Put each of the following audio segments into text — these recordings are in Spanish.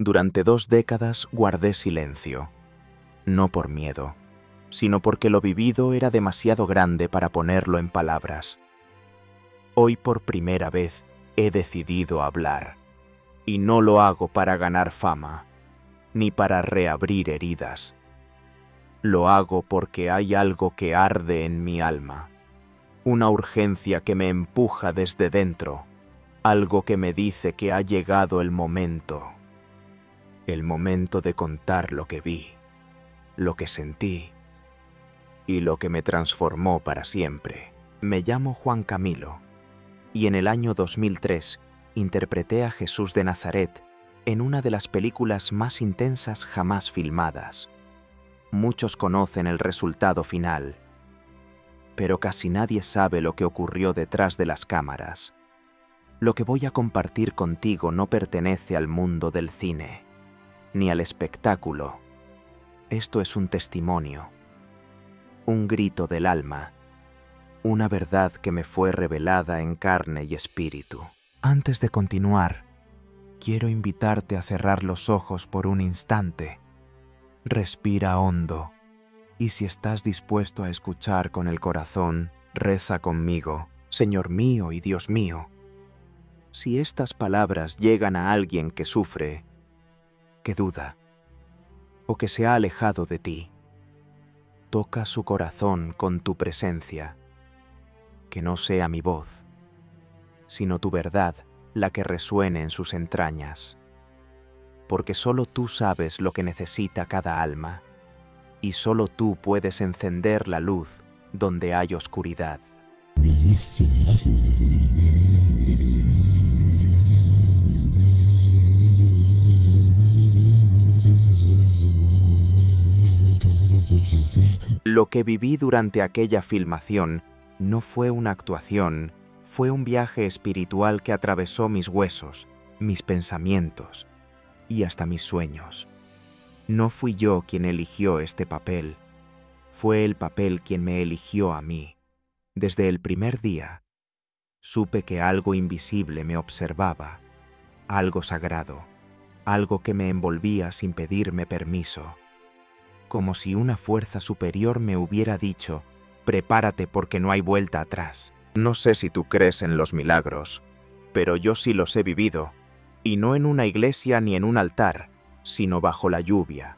Durante 2 décadas guardé silencio, no por miedo, sino porque lo vivido era demasiado grande para ponerlo en palabras. Hoy por primera vez he decidido hablar, y no lo hago para ganar fama, ni para reabrir heridas. Lo hago porque hay algo que arde en mi alma, una urgencia que me empuja desde dentro, algo que me dice que ha llegado el momento de contar lo que vi, lo que sentí y lo que me transformó para siempre. Me llamo Juan Camilo y en el año 2003 interpreté a Jesús de Nazaret en una de las películas más intensas jamás filmadas. Muchos conocen el resultado final, pero casi nadie sabe lo que ocurrió detrás de las cámaras. Lo que voy a compartir contigo no pertenece al mundo del cine, ni al espectáculo. Esto es un testimonio, un grito del alma, una verdad que me fue revelada en carne y espíritu. Antes de continuar, quiero invitarte a cerrar los ojos por un instante. Respira hondo, y si estás dispuesto a escuchar con el corazón, reza conmigo, Señor mío y Dios mío. Si estas palabras llegan a alguien que sufre, que duda, o que se ha alejado de ti, toca su corazón con tu presencia, que no sea mi voz, sino tu verdad la que resuene en sus entrañas, porque solo tú sabes lo que necesita cada alma, y solo tú puedes encender la luz donde hay oscuridad. Lo que viví durante aquella filmación no fue una actuación, fue un viaje espiritual que atravesó mis huesos, mis pensamientos y hasta mis sueños. No fui yo quien eligió este papel, fue el papel quien me eligió a mí. Desde el primer día, supe que algo invisible me observaba, algo sagrado, algo que me envolvía sin pedirme permiso, como si una fuerza superior me hubiera dicho: prepárate porque no hay vuelta atrás. No sé si tú crees en los milagros, pero yo sí los he vivido, y no en una iglesia ni en un altar, sino bajo la lluvia,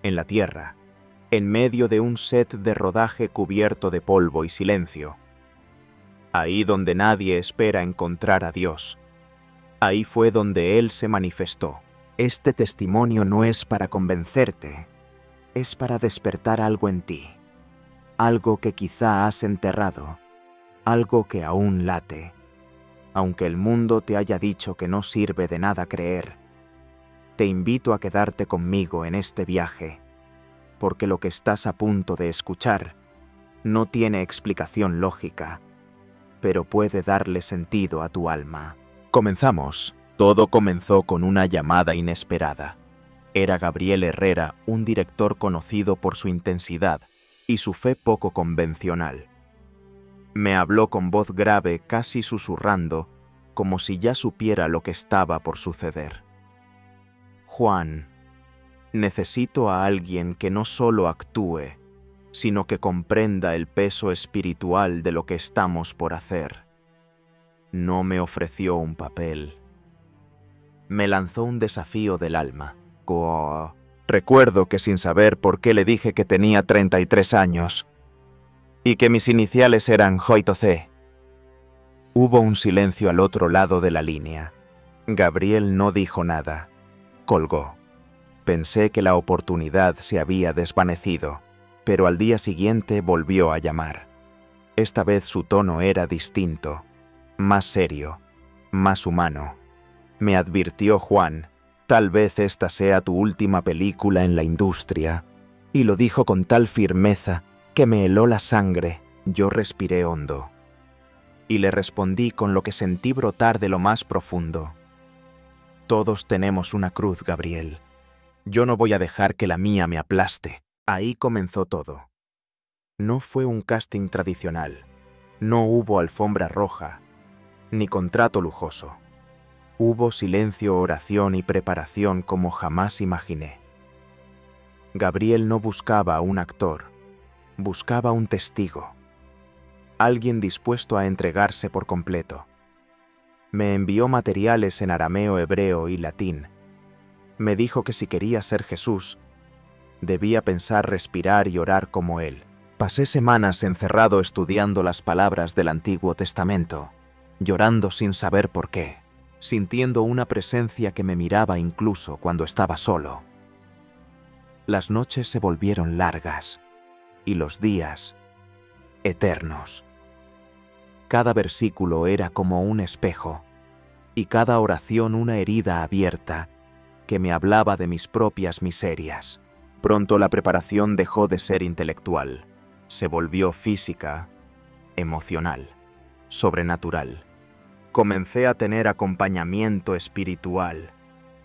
en la tierra, en medio de un set de rodaje cubierto de polvo y silencio. Ahí donde nadie espera encontrar a Dios. Ahí fue donde Él se manifestó. Este testimonio no es para convencerte, es para despertar algo en ti, algo que quizá has enterrado, algo que aún late. Aunque el mundo te haya dicho que no sirve de nada creer, te invito a quedarte conmigo en este viaje, porque lo que estás a punto de escuchar no tiene explicación lógica, pero puede darle sentido a tu alma. Comenzamos. Todo comenzó con una llamada inesperada. Era Gabriel Herrera, un director conocido por su intensidad y su fe poco convencional. Me habló con voz grave, casi susurrando, como si ya supiera lo que estaba por suceder. Juan, necesito a alguien que no solo actúe, sino que comprenda el peso espiritual de lo que estamos por hacer. No me ofreció un papel. Me lanzó un desafío del alma. Recuerdo que sin saber por qué le dije que tenía 33 años y que mis iniciales eran JC. Hubo un silencio al otro lado de la línea. Gabriel no dijo nada. Colgó. Pensé que la oportunidad se había desvanecido, pero al día siguiente volvió a llamar. Esta vez su tono era distinto, más serio, más humano. Me advirtió: Juan, tal vez esta sea tu última película en la industria. Y lo dijo con tal firmeza que me heló la sangre. Yo respiré hondo y le respondí con lo que sentí brotar de lo más profundo. Todos tenemos una cruz, Gabriel. Yo no voy a dejar que la mía me aplaste. Ahí comenzó todo. No fue un casting tradicional. No hubo alfombra roja, ni contrato lujoso. Hubo silencio, oración y preparación como jamás imaginé. Gabriel no buscaba a un actor, buscaba un testigo, alguien dispuesto a entregarse por completo. Me envió materiales en arameo, hebreo y latín. Me dijo que si quería ser Jesús, debía pensar, respirar y orar como Él. Pasé semanas encerrado estudiando las palabras del Antiguo Testamento, llorando sin saber por qué, sintiendo una presencia que me miraba incluso cuando estaba solo. Las noches se volvieron largas y los días eternos. Cada versículo era como un espejo y cada oración una herida abierta que me hablaba de mis propias miserias. Pronto la preparación dejó de ser intelectual, se volvió física, emocional, sobrenatural. Comencé a tener acompañamiento espiritual.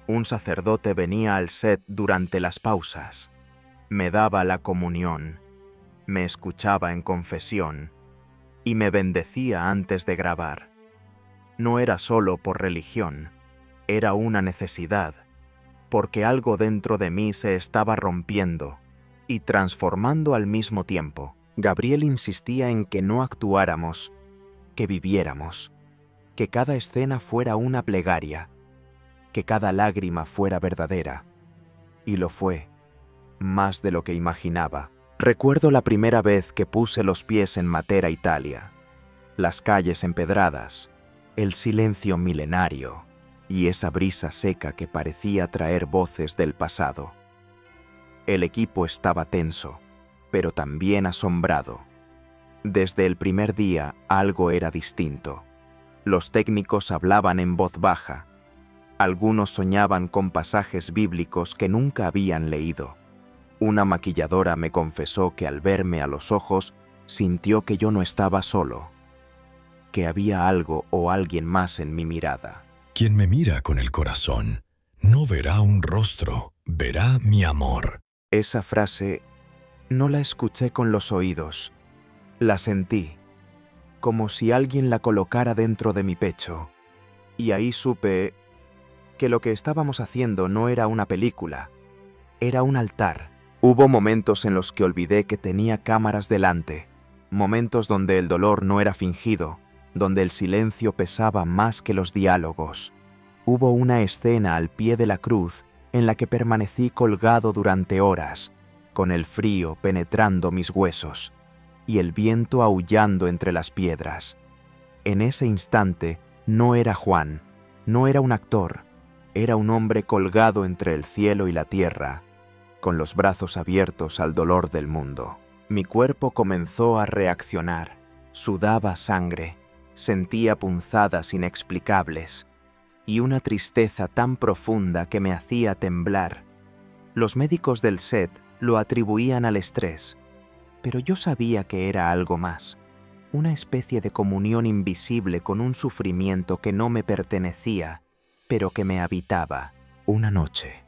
Un sacerdote venía al set durante las pausas, me daba la comunión, me escuchaba en confesión y me bendecía antes de grabar. No era solo por religión, era una necesidad, porque algo dentro de mí se estaba rompiendo y transformando al mismo tiempo. Gabriel insistía en que no actuáramos, que viviéramos, que cada escena fuera una plegaria, que cada lágrima fuera verdadera. Y lo fue, más de lo que imaginaba. Recuerdo la primera vez que puse los pies en Matera, Italia. Las calles empedradas, el silencio milenario y esa brisa seca que parecía traer voces del pasado. El equipo estaba tenso, pero también asombrado. Desde el primer día algo era distinto. Los técnicos hablaban en voz baja. Algunos soñaban con pasajes bíblicos que nunca habían leído. Una maquilladora me confesó que al verme a los ojos sintió que yo no estaba solo, que había algo o alguien más en mi mirada. Quien me mira con el corazón no verá un rostro, verá mi amor. Esa frase no la escuché con los oídos, la sentí, como si alguien la colocara dentro de mi pecho, y ahí supe que lo que estábamos haciendo no era una película, era un altar. Hubo momentos en los que olvidé que tenía cámaras delante, momentos donde el dolor no era fingido, donde el silencio pesaba más que los diálogos. Hubo una escena al pie de la cruz en la que permanecí colgado durante horas, con el frío penetrando mis huesos y el viento aullando entre las piedras. En ese instante no era Juan, no era un actor, era un hombre colgado entre el cielo y la tierra, con los brazos abiertos al dolor del mundo. Mi cuerpo comenzó a reaccionar, sudaba sangre, sentía punzadas inexplicables y una tristeza tan profunda que me hacía temblar. Los médicos del set lo atribuían al estrés, pero yo sabía que era algo más, una especie de comunión invisible con un sufrimiento que no me pertenecía, pero que me habitaba. Una noche,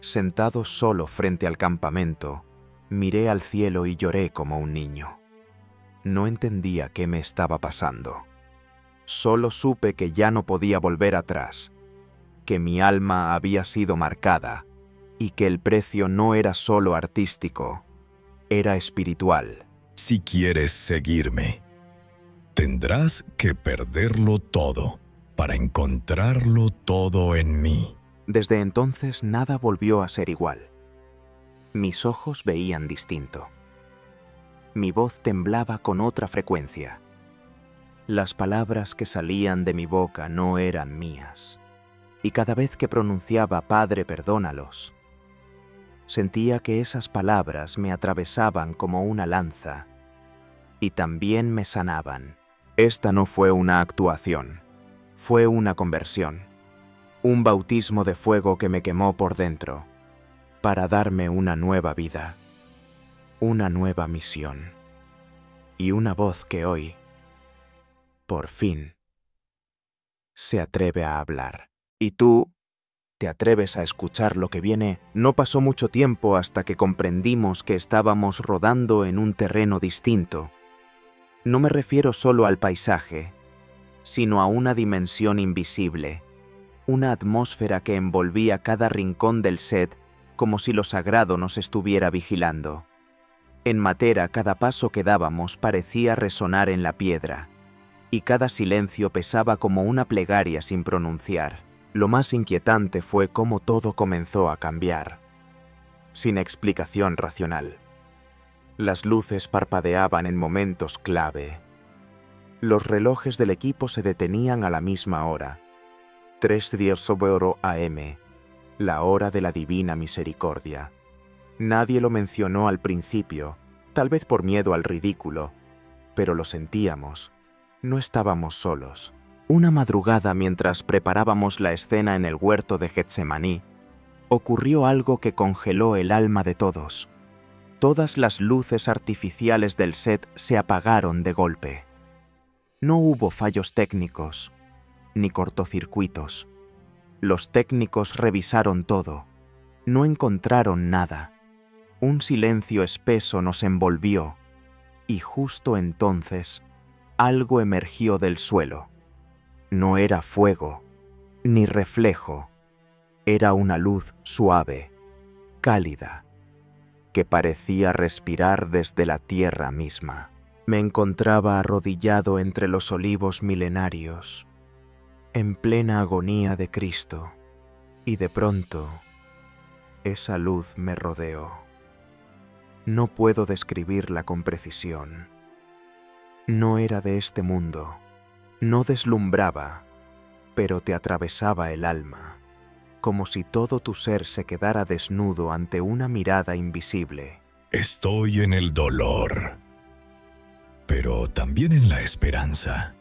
sentado solo frente al campamento, miré al cielo y lloré como un niño. No entendía qué me estaba pasando. Solo supe que ya no podía volver atrás, que mi alma había sido marcada y que el precio no era solo artístico, era espiritual. Si quieres seguirme, tendrás que perderlo todo para encontrarlo todo en mí. Desde entonces nada volvió a ser igual. Mis ojos veían distinto. Mi voz temblaba con otra frecuencia. Las palabras que salían de mi boca no eran mías. Y cada vez que pronunciaba «Padre, perdónalos», sentía que esas palabras me atravesaban como una lanza y también me sanaban. Esta no fue una actuación, fue una conversión, un bautismo de fuego que me quemó por dentro para darme una nueva vida, una nueva misión y una voz que hoy, por fin, se atreve a hablar. ¿Y tú te atreves a escuchar lo que viene? No pasó mucho tiempo hasta que comprendimos que estábamos rodando en un terreno distinto. No me refiero solo al paisaje, sino a una dimensión invisible, una atmósfera que envolvía cada rincón del set como si lo sagrado nos estuviera vigilando. En Matera cada paso que dábamos parecía resonar en la piedra, y cada silencio pesaba como una plegaria sin pronunciar. Lo más inquietante fue cómo todo comenzó a cambiar, sin explicación racional. Las luces parpadeaban en momentos clave. Los relojes del equipo se detenían a la misma hora, 3:10 AM, la hora de la divina misericordia. Nadie lo mencionó al principio, tal vez por miedo al ridículo, pero lo sentíamos. No estábamos solos. Una madrugada, mientras preparábamos la escena en el huerto de Getsemaní, ocurrió algo que congeló el alma de todos. Todas las luces artificiales del set se apagaron de golpe. No hubo fallos técnicos, ni cortocircuitos. Los técnicos revisaron todo. No encontraron nada. Un silencio espeso nos envolvió, y justo entonces algo emergió del suelo. No era fuego, ni reflejo. Era una luz suave, cálida, que parecía respirar desde la tierra misma. Me encontraba arrodillado entre los olivos milenarios, en plena agonía de Cristo, y de pronto esa luz me rodeó. No puedo describirla con precisión. No era de este mundo, no deslumbraba, pero te atravesaba el alma, como si todo tu ser se quedara desnudo ante una mirada invisible. Estoy en el dolor, pero también en la esperanza.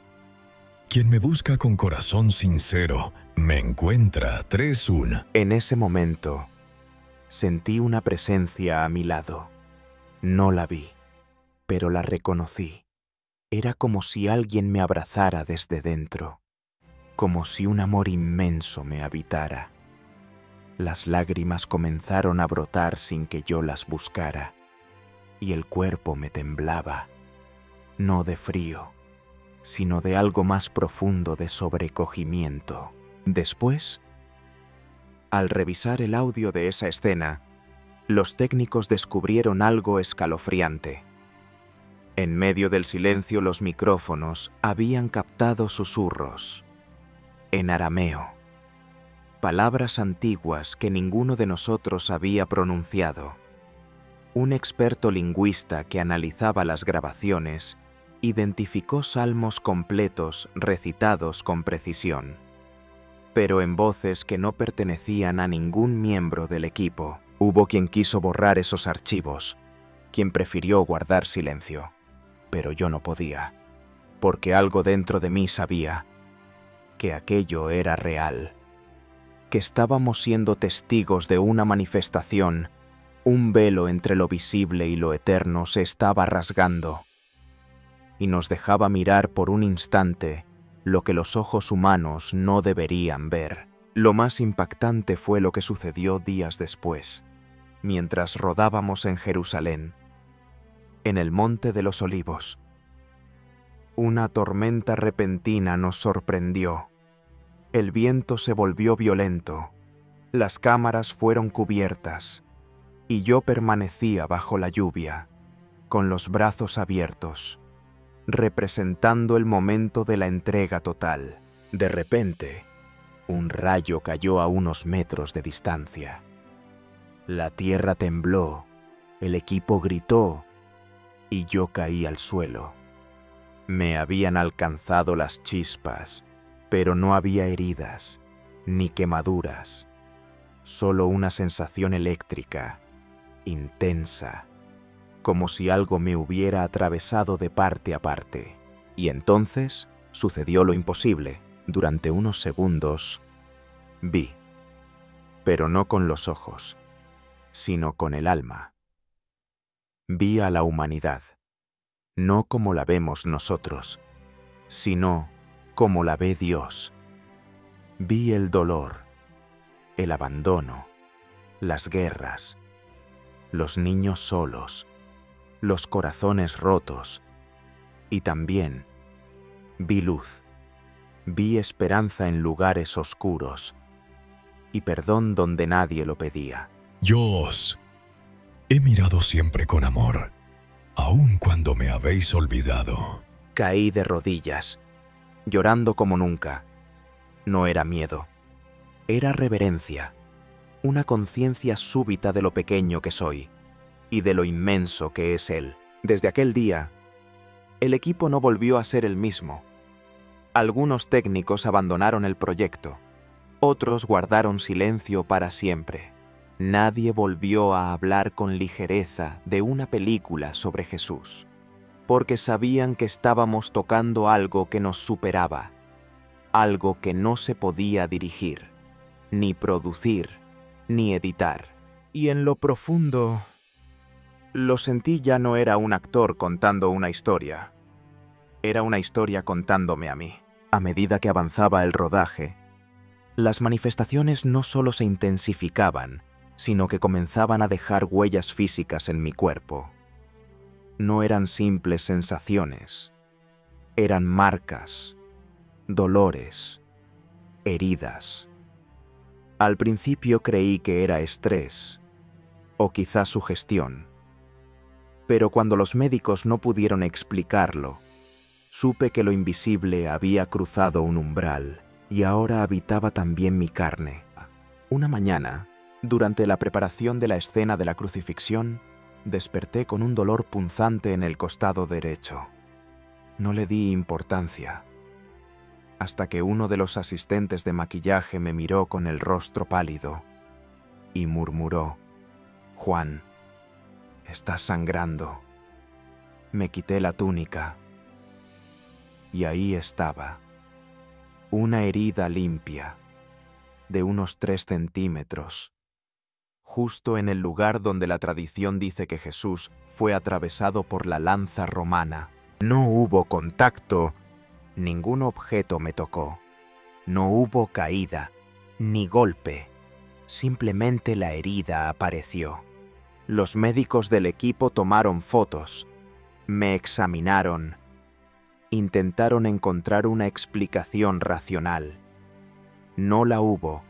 Quien me busca con corazón sincero, me encuentra. 3-1. En ese momento, sentí una presencia a mi lado. No la vi, pero la reconocí. Era como si alguien me abrazara desde dentro, como si un amor inmenso me habitara. Las lágrimas comenzaron a brotar sin que yo las buscara, y el cuerpo me temblaba, no de frío, sino de algo más profundo de sobrecogimiento. Después, al revisar el audio de esa escena, los técnicos descubrieron algo escalofriante. En medio del silencio, los micrófonos habían captado susurros, en arameo, palabras antiguas que ninguno de nosotros había pronunciado. Un experto lingüista que analizaba las grabaciones identificó salmos completos recitados con precisión, pero en voces que no pertenecían a ningún miembro del equipo. Hubo quien quiso borrar esos archivos, quien prefirió guardar silencio, pero yo no podía, porque algo dentro de mí sabía que aquello era real, que estábamos siendo testigos de una manifestación. Un velo entre lo visible y lo eterno se estaba rasgando, y nos dejaba mirar por un instante lo que los ojos humanos no deberían ver. Lo más impactante fue lo que sucedió días después, mientras rodábamos en Jerusalén, en el Monte de los Olivos. Una tormenta repentina nos sorprendió. El viento se volvió violento, las cámaras fueron cubiertas, y yo permanecía bajo la lluvia, con los brazos abiertos, representando el momento de la entrega total. De repente, un rayo cayó a unos metros de distancia. La tierra tembló, el equipo gritó, y yo caí al suelo. Me habían alcanzado las chispas, pero no había heridas, ni quemaduras, solo una sensación eléctrica, intensa, como si algo me hubiera atravesado de parte a parte. Y entonces sucedió lo imposible. Durante unos segundos vi, pero no con los ojos, sino con el alma. Vi a la humanidad, no como la vemos nosotros, sino como la ve Dios. Vi el dolor, el abandono, las guerras, los niños solos, los corazones rotos, y también vi luz, Vi esperanza en lugares oscuros y perdón donde nadie lo pedía. Yo os he mirado siempre con amor, aun cuando me habéis olvidado. Caí de rodillas, llorando como nunca. No era miedo, era reverencia, una conciencia súbita de lo pequeño que soy y de lo inmenso que es Él. Desde aquel día, el equipo no volvió a ser el mismo. Algunos técnicos abandonaron el proyecto, otros guardaron silencio para siempre. Nadie volvió a hablar con ligereza de una película sobre Jesús, porque sabían que estábamos tocando algo que nos superaba, algo que no se podía dirigir, ni producir, ni editar. Y en lo profundo, lo sentí ya no era un actor contando una historia, era una historia contándome a mí. A medida que avanzaba el rodaje, las manifestaciones no solo se intensificaban, sino que comenzaban a dejar huellas físicas en mi cuerpo. No eran simples sensaciones, eran marcas, dolores, heridas. Al principio creí que era estrés, o quizás sugestión, pero cuando los médicos no pudieron explicarlo, supe que lo invisible había cruzado un umbral y ahora habitaba también mi carne. Una mañana, durante la preparación de la escena de la crucifixión, desperté con un dolor punzante en el costado derecho. No le di importancia, hasta que uno de los asistentes de maquillaje me miró con el rostro pálido y murmuró: «Juan, estás sangrando». Me quité la túnica y ahí estaba, una herida limpia, de unos 3 centímetros, justo en el lugar donde la tradición dice que Jesús fue atravesado por la lanza romana. No hubo contacto, ningún objeto me tocó, no hubo caída, ni golpe, simplemente la herida apareció. Los médicos del equipo tomaron fotos, me examinaron, intentaron encontrar una explicación racional. No la hubo.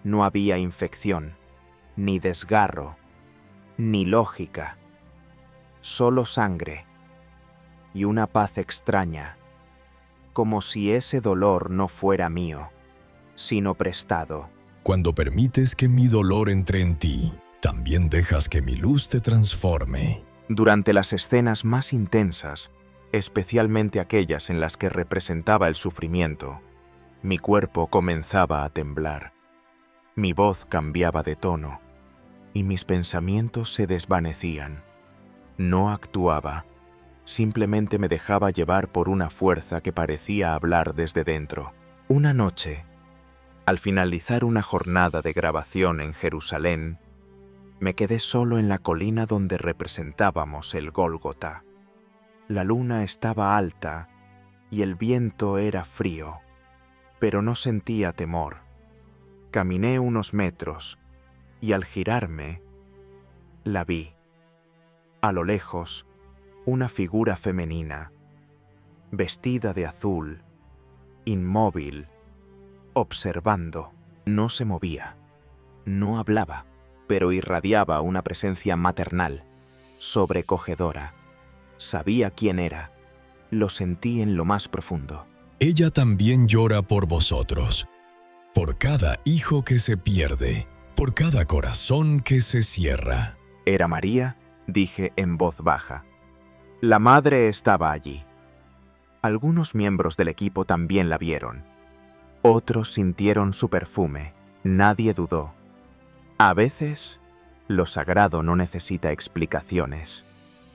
No había infección, ni desgarro, ni lógica. Solo sangre y una paz extraña, como si ese dolor no fuera mío, sino prestado. Cuando permites que mi dolor entre en ti, también dejas que mi luz te transforme. Durante las escenas más intensas, especialmente aquellas en las que representaba el sufrimiento, mi cuerpo comenzaba a temblar, mi voz cambiaba de tono y mis pensamientos se desvanecían. No actuaba, simplemente me dejaba llevar por una fuerza que parecía hablar desde dentro. Una noche, al finalizar una jornada de grabación en Jerusalén, me quedé solo en la colina donde representábamos el Gólgota. La luna estaba alta y el viento era frío, pero no sentía temor. Caminé unos metros y al girarme, la vi. A lo lejos, una figura femenina, vestida de azul, inmóvil, observando. No se movía, no hablaba, pero irradiaba una presencia maternal, sobrecogedora. Sabía quién era, lo sentí en lo más profundo. Ella también llora por vosotros, por cada hijo que se pierde, por cada corazón que se cierra. ¿Era María?, dije en voz baja. La madre estaba allí. Algunos miembros del equipo también la vieron. Otros sintieron su perfume. Nadie dudó. A veces, lo sagrado no necesita explicaciones.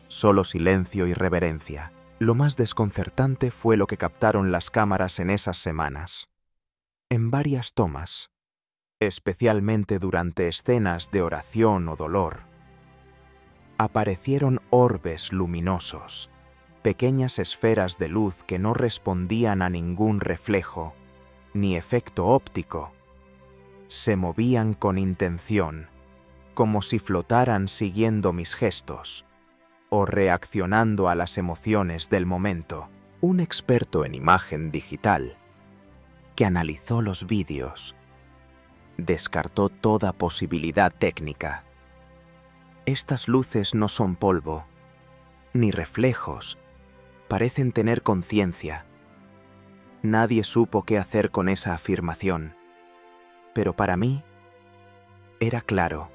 Solo silencio y reverencia. Lo más desconcertante fue lo que captaron las cámaras en esas semanas. En varias tomas, especialmente durante escenas de oración o dolor, aparecieron orbes luminosos, pequeñas esferas de luz que no respondían a ningún reflejo, ni efecto óptico. Se movían con intención, como si flotaran siguiendo mis gestos o reaccionando a las emociones del momento. Un experto en imagen digital que analizó los vídeos. Descartó toda posibilidad técnica. Estas luces no son polvo, ni reflejos. Parecen tener conciencia. Nadie supo qué hacer con esa afirmación, pero para mí era claro.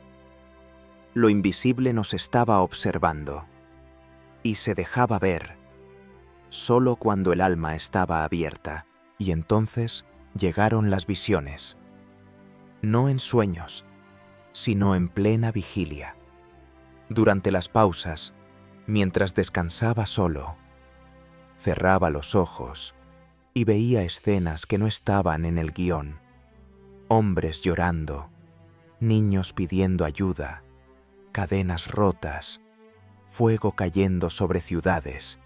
Lo invisible nos estaba observando y se dejaba ver solo cuando el alma estaba abierta, y entonces llegaron las visiones, no en sueños, sino en plena vigilia. Durante las pausas, mientras descansaba solo, cerraba los ojos y veía escenas que no estaban en el guión. Hombres llorando, niños pidiendo ayuda, cadenas rotas, fuego cayendo sobre ciudades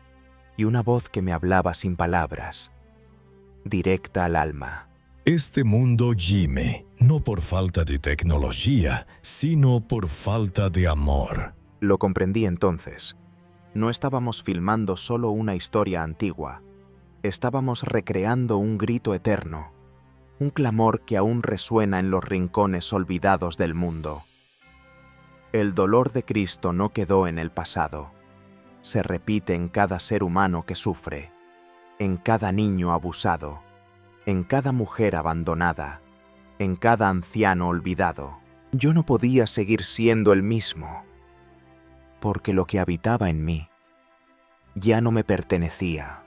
y una voz que me hablaba sin palabras, directa al alma. Este mundo gime, no por falta de tecnología, sino por falta de amor. Lo comprendí entonces. No estábamos filmando solo una historia antigua. Estábamos recreando un grito eterno, un clamor que aún resuena en los rincones olvidados del mundo. El dolor de Cristo no quedó en el pasado. Se repite en cada ser humano que sufre, en cada niño abusado, en cada mujer abandonada, en cada anciano olvidado. Yo no podía seguir siendo el mismo, porque lo que habitaba en mí ya no me pertenecía.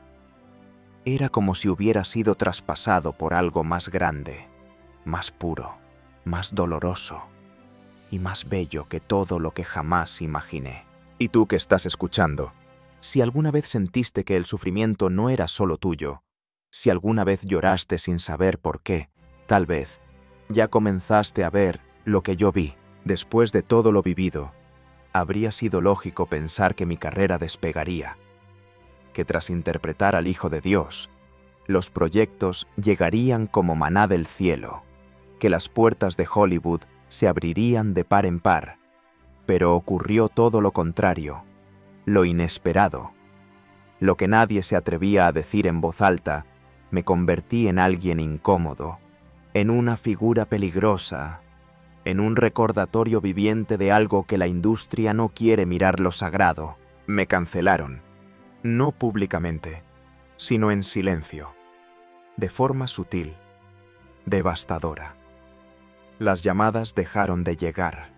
Era como si hubiera sido traspasado por algo más grande, más puro, más doloroso y más bello que todo lo que jamás imaginé. Y tú que estás escuchando, si alguna vez sentiste que el sufrimiento no era solo tuyo, si alguna vez lloraste sin saber por qué, tal vez ya comenzaste a ver lo que yo vi. Después de todo lo vivido, habría sido lógico pensar que mi carrera despegaría, que tras interpretar al Hijo de Dios, los proyectos llegarían como maná del cielo, que las puertas de Hollywood se abrirían de par en par. Pero ocurrió todo lo contrario, lo inesperado. Lo que nadie se atrevía a decir en voz alta, me convertí en alguien incómodo, en una figura peligrosa, en un recordatorio viviente de algo que la industria no quiere mirar lo sagrado. Me cancelaron, no públicamente, sino en silencio, de forma sutil, devastadora. Las llamadas dejaron de llegar,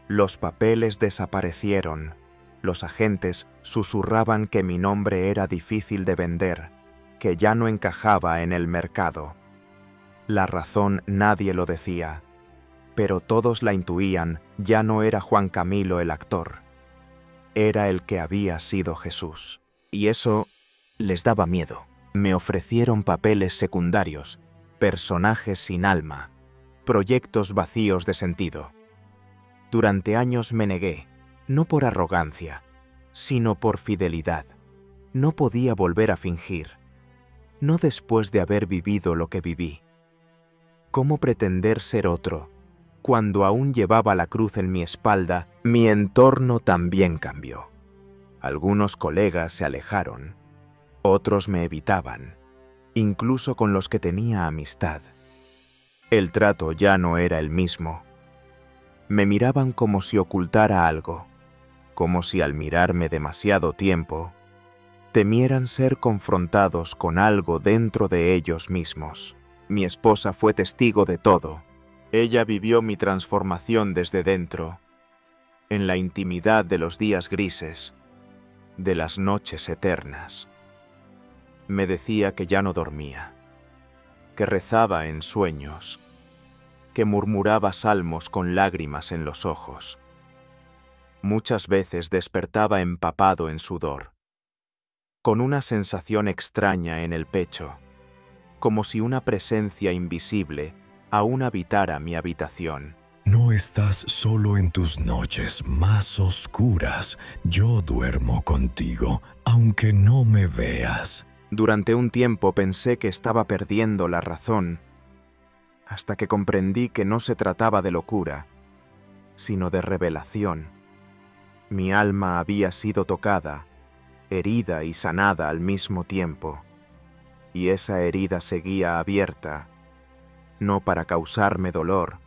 los papeles desaparecieron, los agentes susurraban que mi nombre era difícil de vender, que ya no encajaba en el mercado. La razón nadie lo decía, pero todos la intuían. Ya no era Juan Camilo el actor, era el que había sido Jesús. Y eso les daba miedo. Me ofrecieron papeles secundarios, personajes sin alma, proyectos vacíos de sentido. Durante años me negué, no por arrogancia, sino por fidelidad. No podía volver a fingir, no después de haber vivido lo que viví. ¿Cómo pretender ser otro? Cuando aún llevaba la cruz en mi espalda, mi entorno también cambió. Algunos colegas se alejaron, otros me evitaban, incluso con los que tenía amistad. El trato ya no era el mismo. Me miraban como si ocultara algo, como si al mirarme demasiado tiempo, temieran ser confrontados con algo dentro de ellos mismos. Mi esposa fue testigo de todo. Ella vivió mi transformación desde dentro, en la intimidad de los días grises, de las noches eternas. Me decía que ya no dormía, que rezaba en sueños, que murmuraba salmos con lágrimas en los ojos. Muchas veces despertaba empapado en sudor, con una sensación extraña en el pecho, como si una presencia invisible aún habitara mi habitación. No estás solo en tus noches más oscuras. Yo duermo contigo, aunque no me veas. Durante un tiempo pensé que estaba perdiendo la razón, hasta que comprendí que no se trataba de locura, sino de revelación. Mi alma había sido tocada, herida y sanada al mismo tiempo, y esa herida seguía abierta, no para causarme dolor,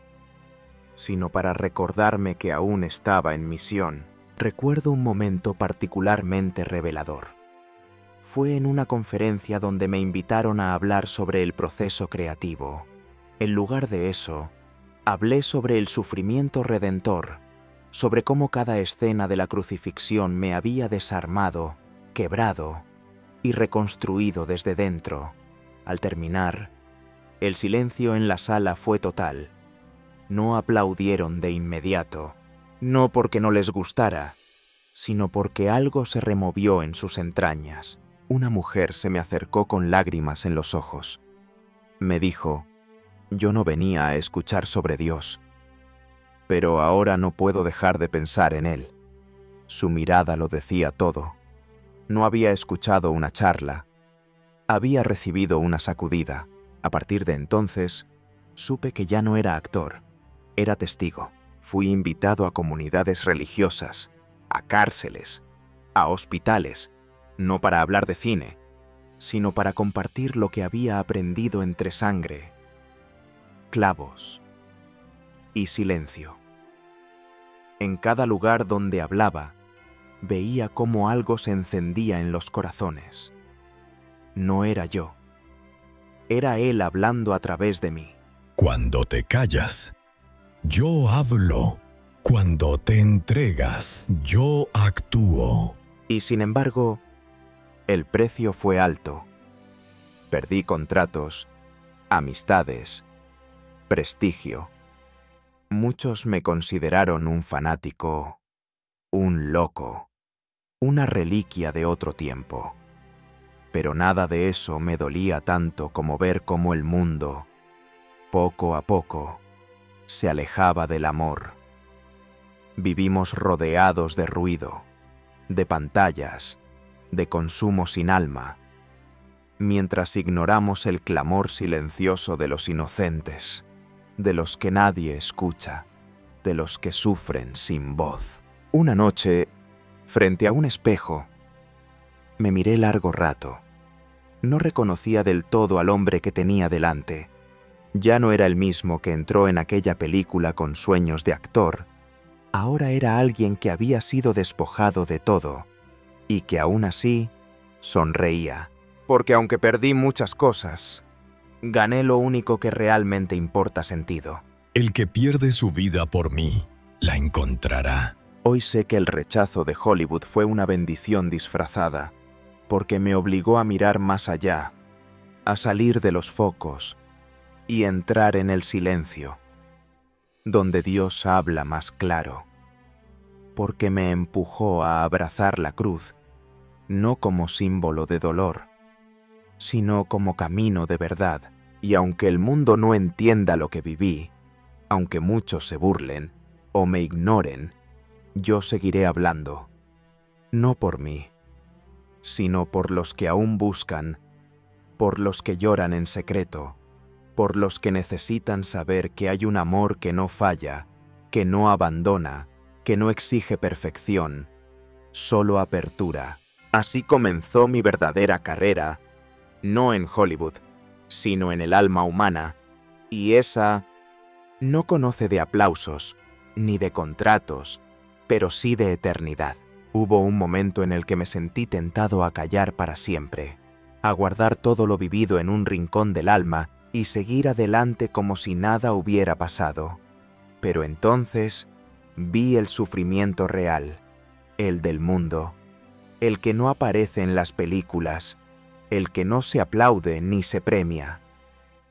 sino para recordarme que aún estaba en misión. Recuerdo un momento particularmente revelador. Fue en una conferencia donde me invitaron a hablar sobre el proceso creativo. En lugar de eso, hablé sobre el sufrimiento redentor, sobre cómo cada escena de la crucifixión me había desarmado, quebrado y reconstruido desde dentro. Al terminar, el silencio en la sala fue total. No aplaudieron de inmediato, no porque no les gustara, sino porque algo se removió en sus entrañas. Una mujer se me acercó con lágrimas en los ojos. Me dijo: yo no venía a escuchar sobre Dios, pero ahora no puedo dejar de pensar en Él. Su mirada lo decía todo. No había escuchado una charla, había recibido una sacudida. A partir de entonces, supe que ya no era actor, era testigo. Fui invitado a comunidades religiosas, a cárceles, a hospitales, no para hablar de cine, sino para compartir lo que había aprendido entre sangre, clavos y silencio. En cada lugar donde hablaba, veía cómo algo se encendía en los corazones. No era yo, era Él hablando a través de mí. Cuando te callas, yo hablo. Cuando te entregas, yo actúo. Y sin embargo, el precio fue alto. Perdí contratos, amistades, prestigio. Muchos me consideraron un fanático, un loco, una reliquia de otro tiempo. Pero nada de eso me dolía tanto como ver cómo el mundo, poco a poco, se alejaba del amor. Vivimos rodeados de ruido, de pantallas, de consumo sin alma, mientras ignoramos el clamor silencioso de los inocentes, de los que nadie escucha, de los que sufren sin voz. Una noche, frente a un espejo, me miré largo rato. No reconocía del todo al hombre que tenía delante. Ya no era el mismo que entró en aquella película con sueños de actor. Ahora era alguien que había sido despojado de todo y que aún así sonreía. Porque aunque perdí muchas cosas, gané lo único que realmente importa sentido. El que pierde su vida por mí, la encontrará. Hoy sé que el rechazo de Hollywood fue una bendición disfrazada, porque me obligó a mirar más allá, a salir de los focos y entrar en el silencio, donde Dios habla más claro, porque me empujó a abrazar la cruz, no como símbolo de dolor, sino como camino de verdad. Y aunque el mundo no entienda lo que viví, aunque muchos se burlen o me ignoren, yo seguiré hablando, no por mí, sino por los que aún buscan, por los que lloran en secreto, por los que necesitan saber que hay un amor que no falla, que no abandona, que no exige perfección, solo apertura. Así comenzó mi verdadera carrera, no en Hollywood, sino en el alma humana, y esa no conoce de aplausos, ni de contratos, pero sí de eternidad. Hubo un momento en el que me sentí tentado a callar para siempre, a guardar todo lo vivido en un rincón del alma y seguir adelante como si nada hubiera pasado. Pero entonces vi el sufrimiento real, el del mundo, el que no aparece en las películas, el que no se aplaude ni se premia.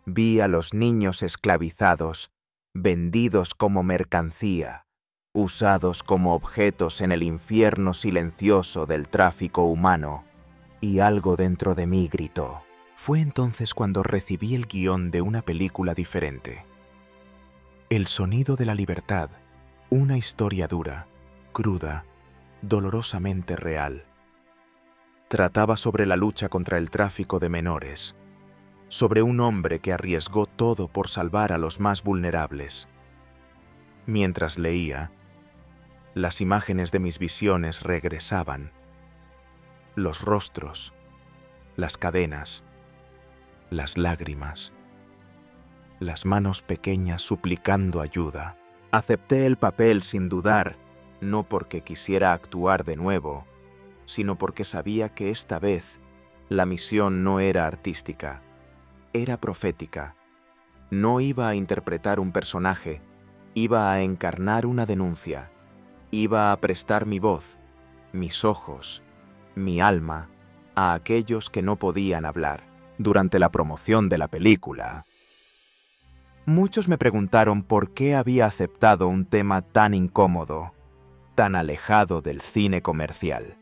Vi a los niños esclavizados, vendidos como mercancía, usados como objetos en el infierno silencioso del tráfico humano, y algo dentro de mí gritó. Fue entonces cuando recibí el guión de una película diferente. El sonido de la libertad, una historia dura, cruda, dolorosamente real. Trataba sobre la lucha contra el tráfico de menores, sobre un hombre que arriesgó todo por salvar a los más vulnerables. Mientras leía, las imágenes de mis visiones regresaban. Los rostros, las cadenas, las lágrimas, las manos pequeñas suplicando ayuda. Acepté el papel sin dudar, no porque quisiera actuar de nuevo, sino porque sabía que esta vez la misión no era artística, era profética. No iba a interpretar un personaje, iba a encarnar una denuncia, iba a prestar mi voz, mis ojos, mi alma, a aquellos que no podían hablar. Durante la promoción de la película, muchos me preguntaron por qué había aceptado un tema tan incómodo, tan alejado del cine comercial.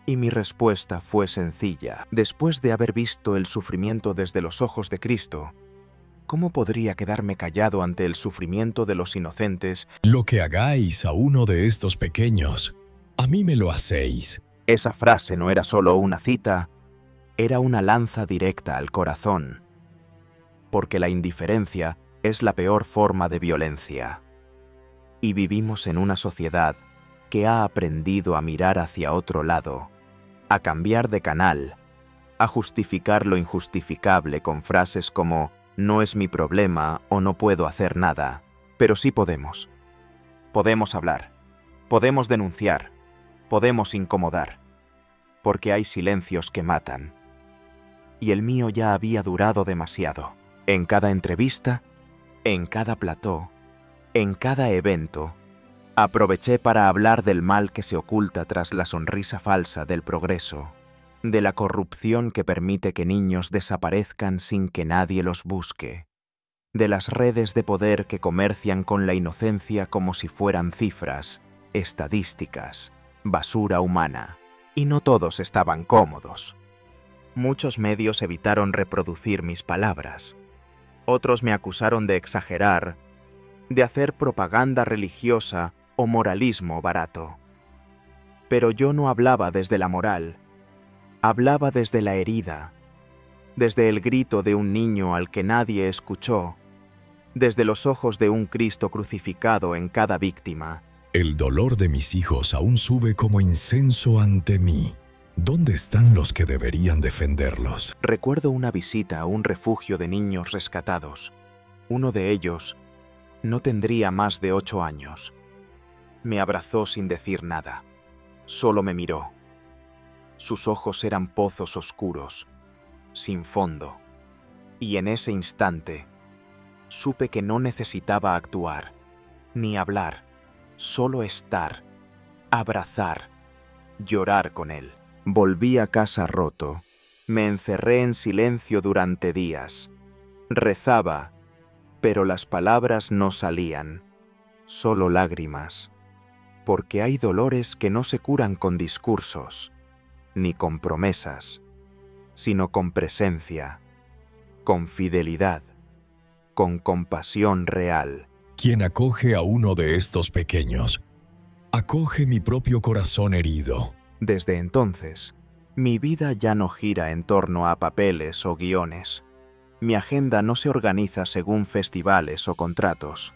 Y mi respuesta fue sencilla. Después de haber visto el sufrimiento desde los ojos de Cristo, ¿cómo podría quedarme callado ante el sufrimiento de los inocentes? Lo que hagáis a uno de estos pequeños, a mí me lo hacéis. Esa frase no era solo una cita, era una lanza directa al corazón. Porque la indiferencia es la peor forma de violencia. Y vivimos en una sociedad que ha aprendido a mirar hacia otro lado, a cambiar de canal, a justificar lo injustificable con frases como «no es mi problema» o «no puedo hacer nada». Pero sí podemos. Podemos hablar, podemos denunciar, podemos incomodar, porque hay silencios que matan. Y el mío ya había durado demasiado. En cada entrevista, en cada plató, en cada evento, aproveché para hablar del mal que se oculta tras la sonrisa falsa del progreso, de la corrupción que permite que niños desaparezcan sin que nadie los busque, de las redes de poder que comercian con la inocencia como si fueran cifras, estadísticas, basura humana. Y no todos estaban cómodos. Muchos medios evitaron reproducir mis palabras. Otros me acusaron de exagerar, de hacer propaganda religiosa o moralismo barato. Pero yo no hablaba desde la moral, hablaba desde la herida, desde el grito de un niño al que nadie escuchó, desde los ojos de un Cristo crucificado en cada víctima. El dolor de mis hijos aún sube como incenso ante mí. ¿Dónde están los que deberían defenderlos? Recuerdo una visita a un refugio de niños rescatados. Uno de ellos no tendría más de 8 años. Me abrazó sin decir nada. Solo me miró. Sus ojos eran pozos oscuros, sin fondo. Y en ese instante, supe que no necesitaba actuar, ni hablar, solo estar, abrazar, llorar con él. Volví a casa roto. Me encerré en silencio durante días. Rezaba, pero las palabras no salían, solo lágrimas. Porque hay dolores que no se curan con discursos, ni con promesas, sino con presencia, con fidelidad, con compasión real. Quien acoge a uno de estos pequeños, acoge mi propio corazón herido. Desde entonces, mi vida ya no gira en torno a papeles o guiones. Mi agenda no se organiza según festivales o contratos.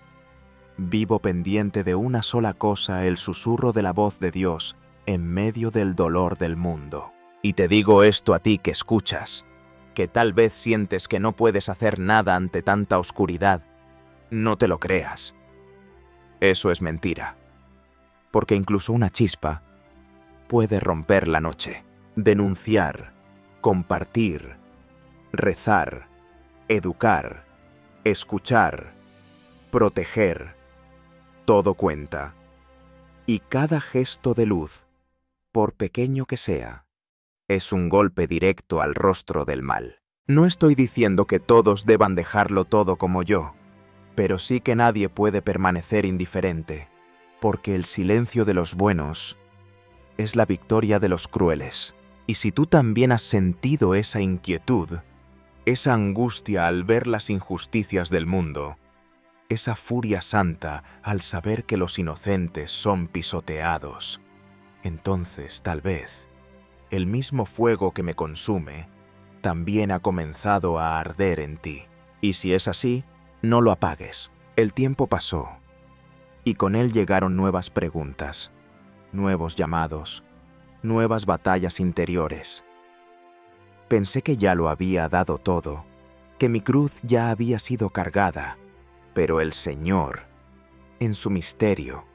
Vivo pendiente de una sola cosa, el susurro de la voz de Dios en medio del dolor del mundo. Y te digo esto a ti que escuchas, que tal vez sientes que no puedes hacer nada ante tanta oscuridad. No te lo creas. Eso es mentira. Porque incluso una chispa puede romper la noche. Denunciar, compartir, rezar, educar, escuchar, proteger, todo cuenta. Y cada gesto de luz, por pequeño que sea, es un golpe directo al rostro del mal. No estoy diciendo que todos deban dejarlo todo como yo, pero sí que nadie puede permanecer indiferente, porque el silencio de los buenos es la victoria de los crueles. Y si tú también has sentido esa inquietud, esa angustia al ver las injusticias del mundo, esa furia santa al saber que los inocentes son pisoteados, entonces tal vez el mismo fuego que me consume también ha comenzado a arder en ti. Y si es así, no lo apagues. El tiempo pasó, y con él llegaron nuevas preguntas, nuevos llamados, nuevas batallas interiores. Pensé que ya lo había dado todo, que mi cruz ya había sido cargada, pero el Señor, en su misterio,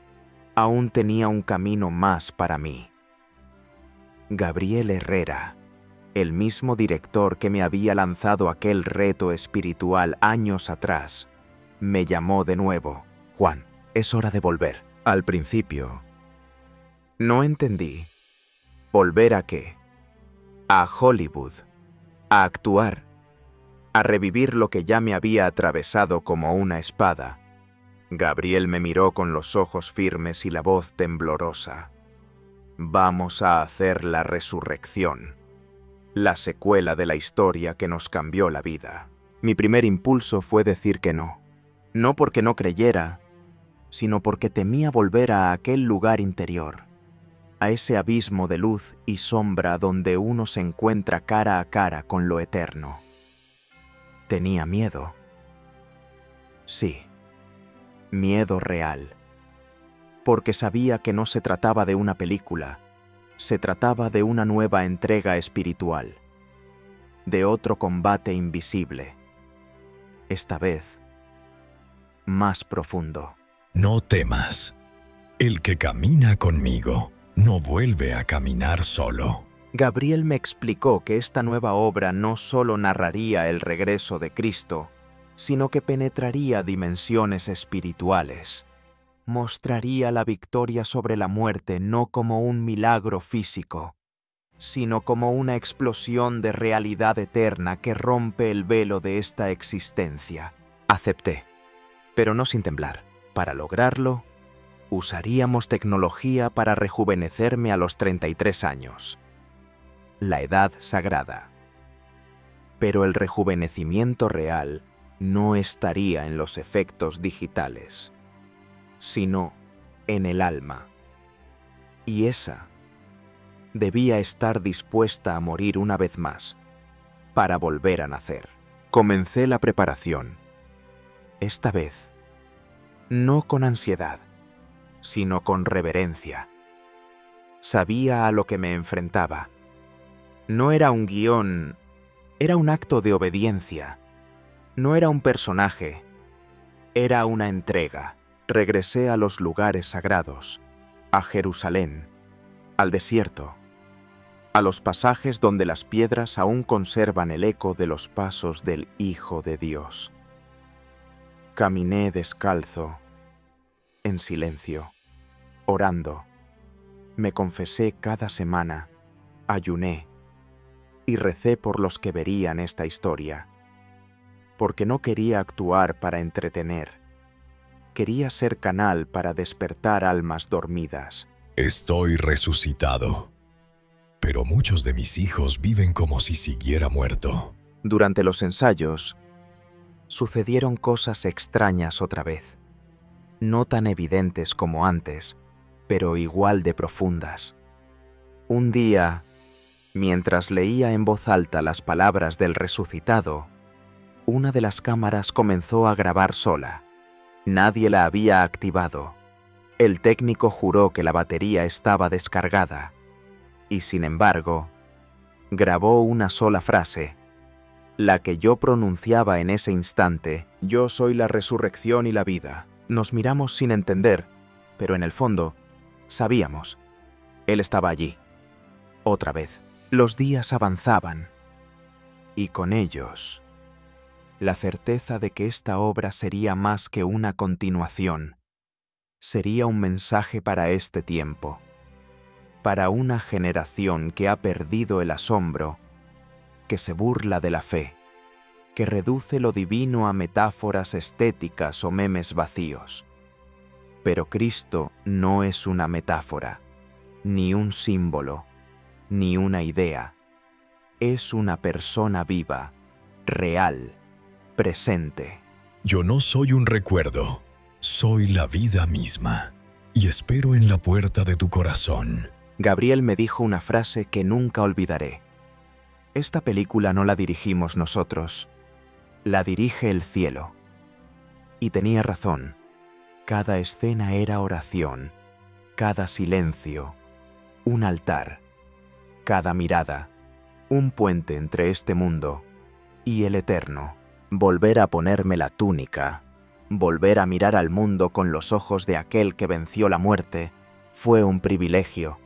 aún tenía un camino más para mí. Gabriel Herrera, el mismo director que me había lanzado aquel reto espiritual años atrás, me llamó de nuevo. Juan, es hora de volver. Al principio, no entendí. ¿Volver a qué? A Hollywood, a actuar, a revivir lo que ya me había atravesado como una espada. Gabriel me miró con los ojos firmes y la voz temblorosa. Vamos a hacer la resurrección, la secuela de la historia que nos cambió la vida. Mi primer impulso fue decir que no. No porque no creyera, sino porque temía volver a aquel lugar interior, a ese abismo de luz y sombra donde uno se encuentra cara a cara con lo eterno. Tenía miedo. Sí, miedo real. Porque sabía que no se trataba de una película, se trataba de una nueva entrega espiritual, de otro combate invisible. Esta vez, más profundo. No temas. El que camina conmigo no vuelve a caminar solo. Gabriel me explicó que esta nueva obra no solo narraría el regreso de Cristo, sino que penetraría dimensiones espirituales. Mostraría la victoria sobre la muerte no como un milagro físico, sino como una explosión de realidad eterna que rompe el velo de esta existencia. Acepté, pero no sin temblar. Para lograrlo, usaríamos tecnología para rejuvenecerme a los 33 años. La edad sagrada. Pero el rejuvenecimiento real no estaría en los efectos digitales, sino en el alma. Y esa debía estar dispuesta a morir una vez más, para volver a nacer. Comencé la preparación. Esta vez, no con ansiedad, sino con reverencia. Sabía a lo que me enfrentaba. No era un guión, era un acto de obediencia. No era un personaje, era una entrega. Regresé a los lugares sagrados, a Jerusalén, al desierto, a los pasajes donde las piedras aún conservan el eco de los pasos del Hijo de Dios. Caminé descalzo, en silencio, orando. Me confesé cada semana, ayuné y recé por los que verían esta historia, porque no quería actuar para entretener. Quería ser canal para despertar almas dormidas. Estoy resucitado, pero muchos de mis hijos viven como si siguiera muerto. Durante los ensayos, sucedieron cosas extrañas otra vez. No tan evidentes como antes, pero igual de profundas. Un día, mientras leía en voz alta las palabras del resucitado, una de las cámaras comenzó a grabar sola. Nadie la había activado. El técnico juró que la batería estaba descargada, y sin embargo, grabó una sola frase, la que yo pronunciaba en ese instante: yo soy la resurrección y la vida. Nos miramos sin entender, pero en el fondo, sabíamos. Él estaba allí. Otra vez. Los días avanzaban, y con ellos, la certeza de que esta obra sería más que una continuación. Sería un mensaje para este tiempo, para una generación que ha perdido el asombro, que se burla de la fe, que reduce lo divino a metáforas estéticas o memes vacíos. Pero Cristo no es una metáfora, ni un símbolo, ni una idea. Es una persona viva, real, presente. Yo no soy un recuerdo, soy la vida misma, y espero en la puerta de tu corazón. Gabriel me dijo una frase que nunca olvidaré. Esta película no la dirigimos nosotros, la dirige el cielo. Y tenía razón. Cada escena era oración, cada silencio, un altar, cada mirada, un puente entre este mundo y el eterno. Volver a ponerme la túnica, volver a mirar al mundo con los ojos de aquel que venció la muerte, fue un privilegio,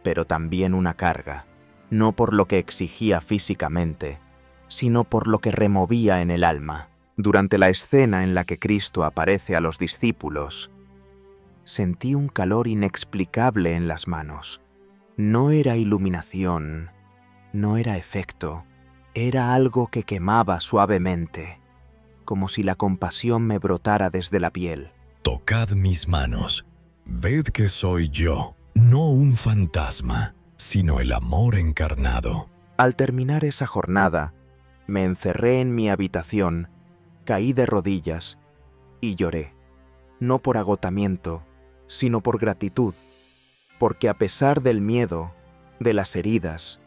pero también una carga, no por lo que exigía físicamente, sino por lo que removía en el alma. Durante la escena en la que Cristo aparece a los discípulos, sentí un calor inexplicable en las manos. No era iluminación, no era efecto, era algo que quemaba suavemente, como si la compasión me brotara desde la piel. Tocad mis manos, ved que soy yo, no un fantasma, sino el amor encarnado. Al terminar esa jornada, me encerré en mi habitación, caí de rodillas y lloré, no por agotamiento, sino por gratitud, porque a pesar del miedo, de las heridas,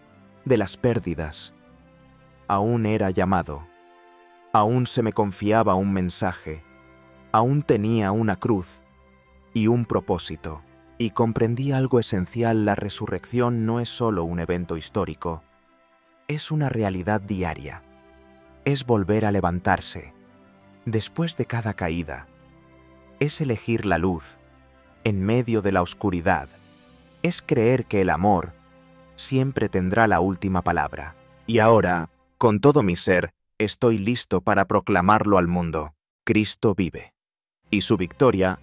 de las pérdidas, aún era llamado, aún se me confiaba un mensaje, aún tenía una cruz y un propósito, y comprendí algo esencial: la resurrección no es solo un evento histórico, es una realidad diaria, es volver a levantarse después de cada caída, es elegir la luz en medio de la oscuridad, es creer que el amor siempre tendrá la última palabra. Y ahora, con todo mi ser, estoy listo para proclamarlo al mundo. Cristo vive. Y su victoria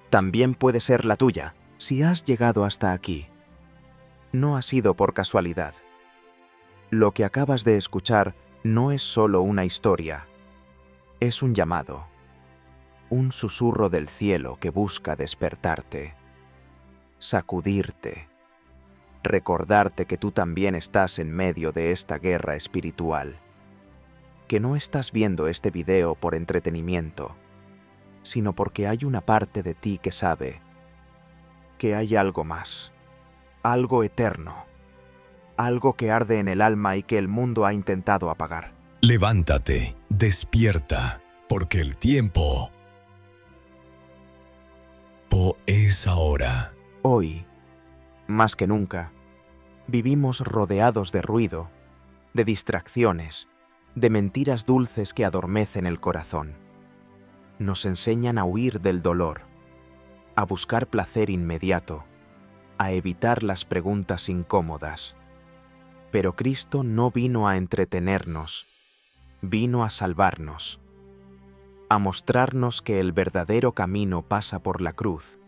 también puede ser la tuya. Si has llegado hasta aquí, no ha sido por casualidad. Lo que acabas de escuchar no es solo una historia, es un llamado, un susurro del cielo que busca despertarte, sacudirte, recordarte que tú también estás en medio de esta guerra espiritual, que no estás viendo este video por entretenimiento, sino porque hay una parte de ti que sabe que hay algo más, algo eterno, algo que arde en el alma y que el mundo ha intentado apagar. Levántate, despierta, porque el tiempo es ahora. Hoy, más que nunca, vivimos rodeados de ruido, de distracciones, de mentiras dulces que adormecen el corazón. Nos enseñan a huir del dolor, a buscar placer inmediato, a evitar las preguntas incómodas. Pero Cristo no vino a entretenernos, vino a salvarnos, a mostrarnos que el verdadero camino pasa por la cruz,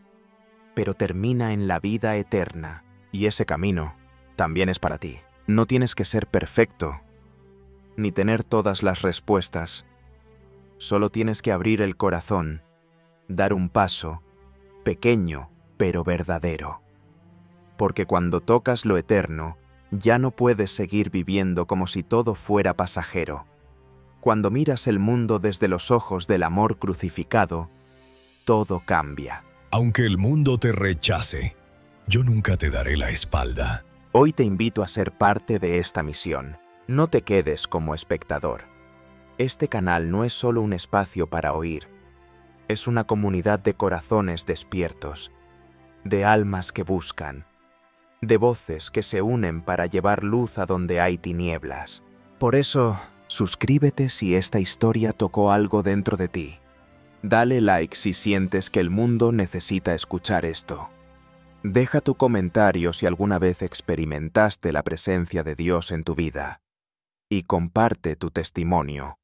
pero termina en la vida eterna. Y ese camino también es para ti. No tienes que ser perfecto, ni tener todas las respuestas. Solo tienes que abrir el corazón, dar un paso, pequeño pero verdadero. Porque cuando tocas lo eterno, ya no puedes seguir viviendo como si todo fuera pasajero. Cuando miras el mundo desde los ojos del amor crucificado, todo cambia. Aunque el mundo te rechace, yo nunca te daré la espalda. Hoy te invito a ser parte de esta misión. No te quedes como espectador. Este canal no es solo un espacio para oír, es una comunidad de corazones despiertos, de almas que buscan, de voces que se unen para llevar luz a donde hay tinieblas. Por eso, suscríbete si esta historia tocó algo dentro de ti. Dale like si sientes que el mundo necesita escuchar esto. Deja tu comentario si alguna vez experimentaste la presencia de Dios en tu vida. Y comparte tu testimonio,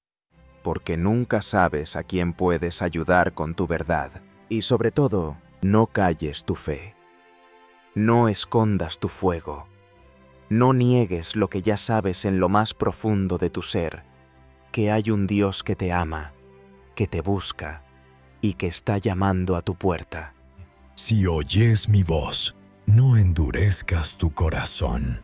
porque nunca sabes a quién puedes ayudar con tu verdad. Y sobre todo, no calles tu fe. No escondas tu fuego. No niegues lo que ya sabes en lo más profundo de tu ser, que hay un Dios que te ama, que te busca y que está llamando a tu puerta. Si oyes mi voz, no endurezcas tu corazón.